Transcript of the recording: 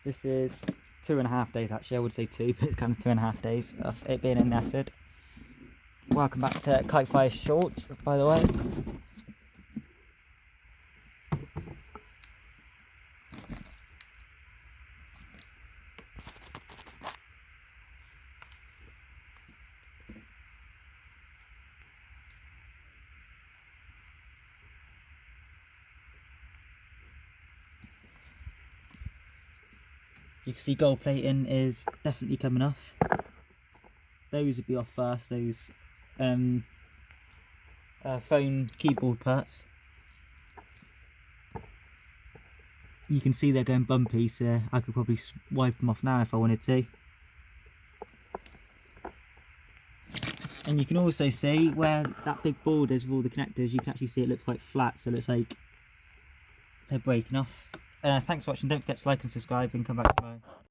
This is 2.5 days actually, I would say 2, but it's kind of 2.5 days of it being in nested. Welcome back to Kite Fire Shorts, by the way. You can see gold plating is definitely coming off. Those would be off first, those phone keyboard parts. You can see they're going bumpy, so I could probably wipe them off now if I wanted to. And you can also see where that big board is with all the connectors, you can actually see it looks quite flat, so it looks like they're breaking off. Thanks for watching, don't forget to like and subscribe and come back tomorrow.